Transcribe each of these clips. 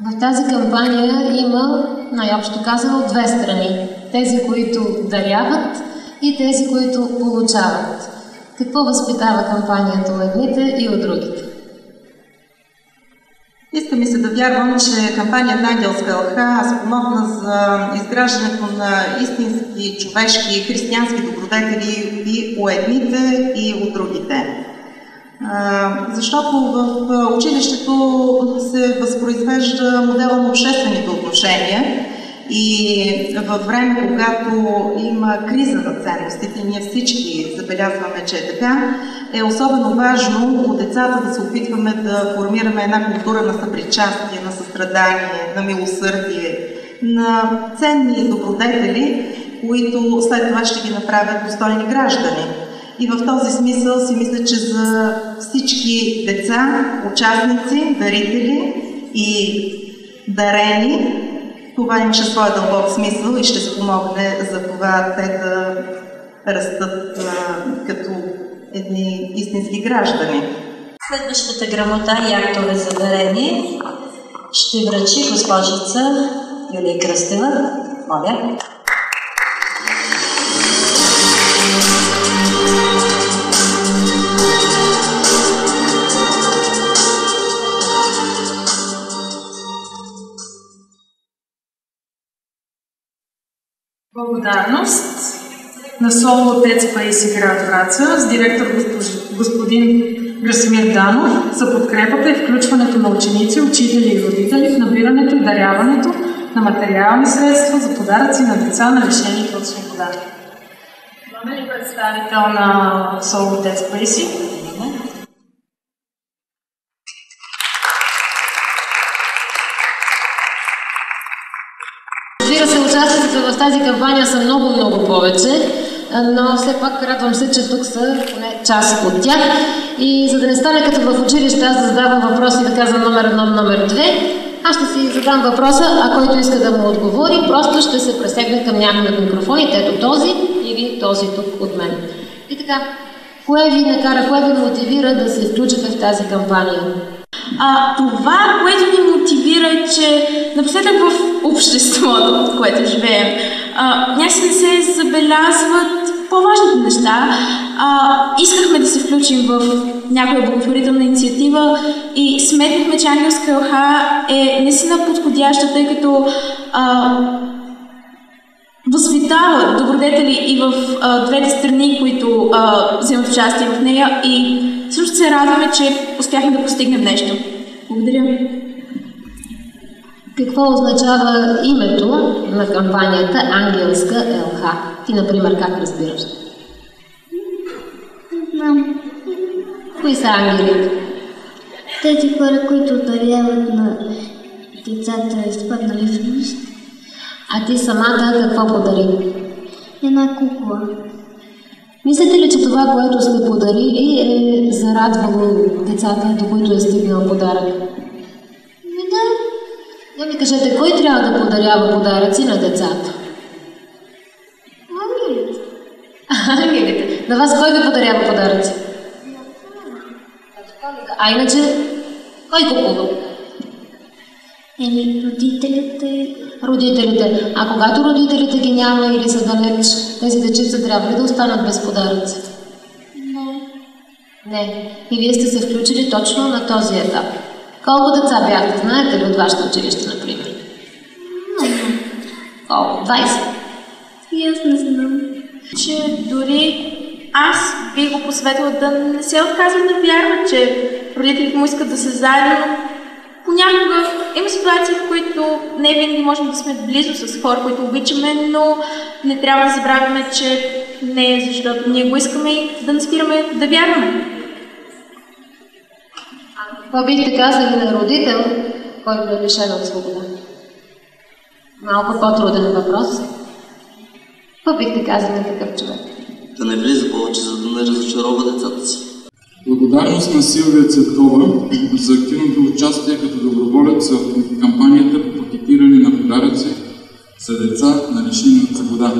В тази кампания има, най-общо казано, две страни. Тези, които даряват и тези, които получават. Какво възпитава кампанията от едните и от другите? Иска ми се да вярвам, че кампанията Ангелска елха спомогна за изграждането на истински, човешки, християнски добродетели и у едните, и у другите. Защото в училището се възпроизвежда модела на обществените отношения и във време, когато има криза на ценностите, ние всички забелязваме, че е така, е особено важно от децата да се опитваме да формираме една култура на съпричастие, на състрадание, на милосърдие, на ценни добродетели, които след това ще ги направят достойни граждани. И в този смисъл си мисля, че за всички деца, участници, дарители и дарени, това имаше своя дълбок смисъл и ще спомогне за това те да растат като едни истински граждани. Следващата грамота и актове за дарение ще връчи госпожица Юлия Кръстева. Моля. Благодарност на СОУ Отец Паисий град Враца с директор господин Красимир Данов за подкрепата и включването на ученици, учители и родители в набирането и даряването на материални средства за подаръци на деца на лишените от свобода. Имаме ли представител на СОУ Отец Паисий? Разбира се, участниците в тази кампания са много повече, но все пак радвам се, че тук са поне част от тях. И за да не стане като в училище, аз да задавам въпроси и да казвам номер 1, номер 2, аз ще си задам въпроса, а който иска да му отговори, просто ще се пресегне към някой от микрофоните, ето този или този тук от мен. И така, кое ви накара, кое ви мотивира да се включите в тази кампания? Това, което ни мотивира е, че напоследък в обществото, в което живеем, някакси не се забелязват по-важните неща. Искахме да се включим в някоя благотворителна инициатива и сметнахме, че Ангелска елха е наистина подходяща, тъй като възпитава добродетели и в двете страни, които вземат участие в нея, и също се радваме, че успяхме да постигнем нещо. Благодаря. Какво означава името на кампанията Ангелска елха? Ти, например, как разбираш? Не знам. Кои са ангелите? Тези хора, които даряват на децата, изпаднали в нужда. А ти самата какво подари? Една кукла. Мислите ли, че това, което сте подарили, е зарадвало децата, до които е стигнал подарък? Да. Я ми кажете, кой трябва да подарява подаръци на децата? Ангелите. Ангелите. На вас кой ви подарява подаръци? А иначе, кой купува? Родителите. Родителите. А когато родителите ги няма или са далеч, тези дечица трябва ли да останат без подаръци? Не. И вие сте се включили точно на този етап. Колко деца бяхте? Знаете ли от вашето училище, например? Колко? 20? И аз не знам. Че дори аз бих го посветила да не се отказвам да вярвам, че родителите му искат да са заедно. Понякога има ситуации, в които не винаги можем да сме близо с хора, които обичаме, но не трябва да забравяме, че не е защото ние го искаме и да не спираме да вярваме. Какво бихте казали на родител, който е лишен от свобода? Малко по-труден въпрос. Какво бихте казали на такъв човек? Да не влиза повече, за да не разочарова децата си. Благодарност на Силвия Цветкова за активното участие като доброволец в кампанията по пакетиране на подаръци за деца на лишени от свобода.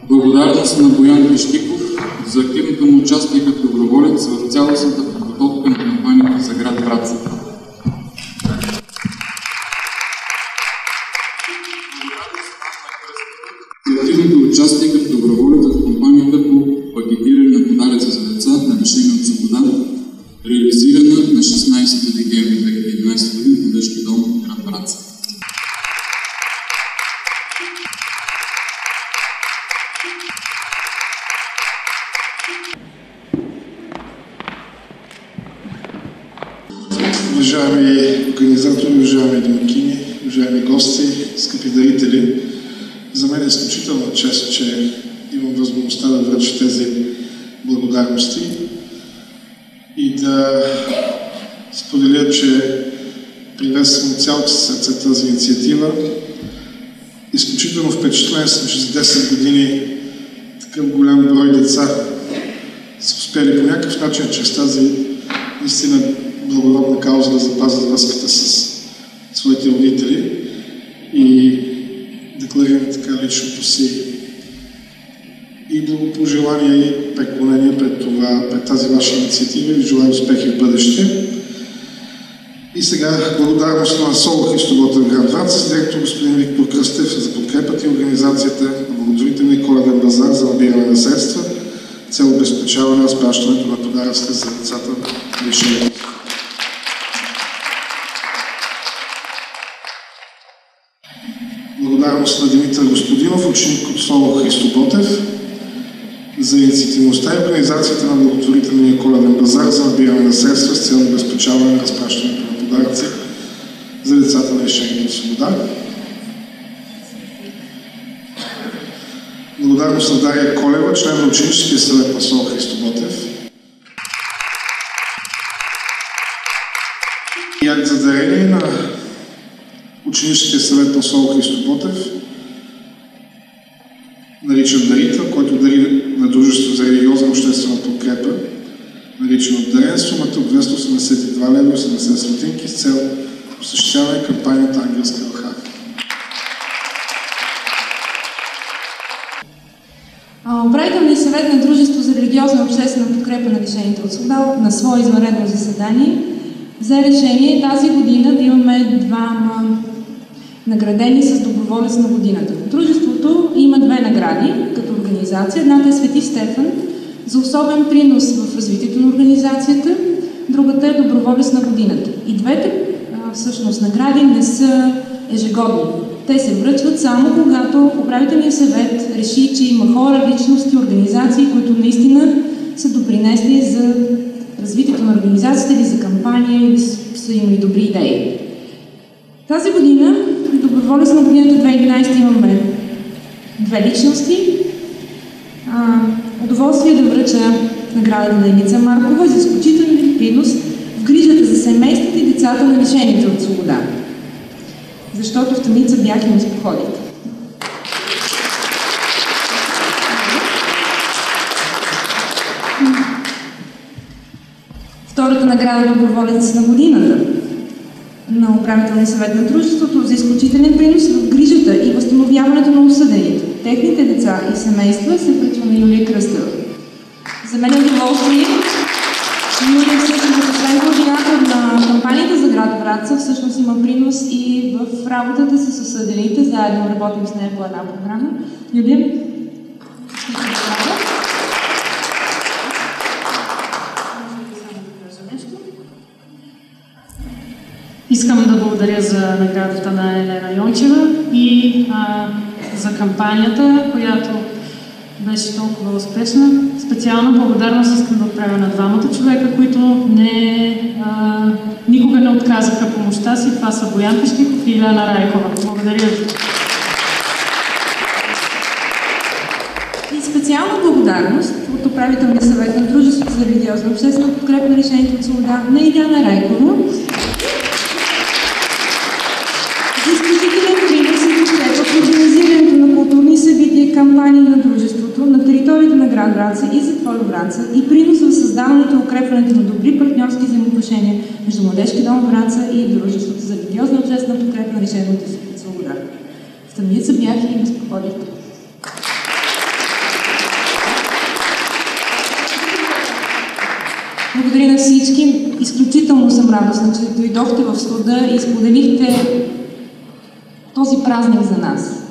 Благодарност на Боян Пещиков за активното му участие като доброволец в цялостната подготовка на кампанията за град Враца. Враца. Уважаеми организатори, уважаеми домакини, уважаеми гости, скъпи дарители, за мен е изключителна чест, че имам възможността да връча тези благодарности и да споделя, че приветствам от цялото сърце тази инициатива. Изключително впечатлен съм, че за 10 години такъв голям брой деца са успели по някакъв начин чрез тази наистина благородна кауза да запазят връзката с своите родители и декларирам така личното си и благопожелание и преклонение пред тази ваша инициатива и ви желая успехи в бъдеще. И сега благодарност на СОЛО Христо Ботев град Враца с директор господин Виктор Кръстев за подкрепата и организацията на благотворителния коледен базар за набиране на средства, цел обезпечаване на разпращането на подаръците за децата на лишени. Благодарност на Димитър Господинов, ученик от СОЛО Христо Ботев, за инициативността и организацията на благотворителния коледен базар за набиране на средства с цел обезпечаване на разпращането на подаръци за децата на лишените от свобода. Благодарност на Дария Колева, член на ученическия съвет на СОЛО Христо Ботев. И акт за дарение на ученическия съвет на СОЛО Христо Ботев, наричан дарител, който дари на Дружество за религиозна обществена подкрепа, наричан от дарен, сумата от 282 лева и 80 стотинки с цел осъществяване на кампанията Ангелска елха. Управителният съвет на Дружество за религиозна обществена подкрепа на лишените от свобода на свое извънредно заседание взе решение тази година да имаме двама наградени с доброволец на годината. Дружеството има две награди като организация. Едната е Свети Стефан за особен принос в развитието на организацията, другата е доброволец на годината. И двете всъщност награди не са ежегодни. Те се връчват само когато управителният съвет реши, че има хора, личности, организации, които наистина са допринесли за развитието на организацията или за кампания, или са имали добри идеи. Тази година, доброволец на годината 2011, имаме две личности. Удоволствие да връча наградата на Еница Маркова за изключителен принос в грижата за семействата и децата на лишените от свобода. Защото в тъмница бях и не споходите. Втората награда е доброволец на годината на управителния съвет на дружеството за изключителен принос в грижата и възстановяването на осъдените. Техните деца и семейства се връчва на Юлия Кръстева. За мен е удоволствие, че Юлия всъщност, освен координатор на кампанията за град Враца, всъщност има принос и в работата с осъдените. Заедно работим с нея по една програма. Юлия? Искам да благодаря за наградата на Елена Йончева и за кампанията, която беше толкова успешна. Специална благодарност искам да отправя на двамата човека, които никога не отказаха помощта си. Това са Боян Пещиков и Илена Райкова. Благодаря ви. И специална благодарност от управителния съвет на Дружеството за религиозна обществена подкрепа на лишените от свобода на Илена Райкова за изключителен принос и подкрепа в организирането на културни събития и кампании на дружеството на територията на град Враца и затвор Враца и принос в създаването и укрепването на добри партньорски взаимоотношения между Младежки дом Враца и Дружеството за религиозна обществена подкрепа на лишените от свобода. В тъмница бях и не споходихте. Благодаря на всички. Изключително съм радостна, че дойдохте в Склада и споделихте този празник за нас.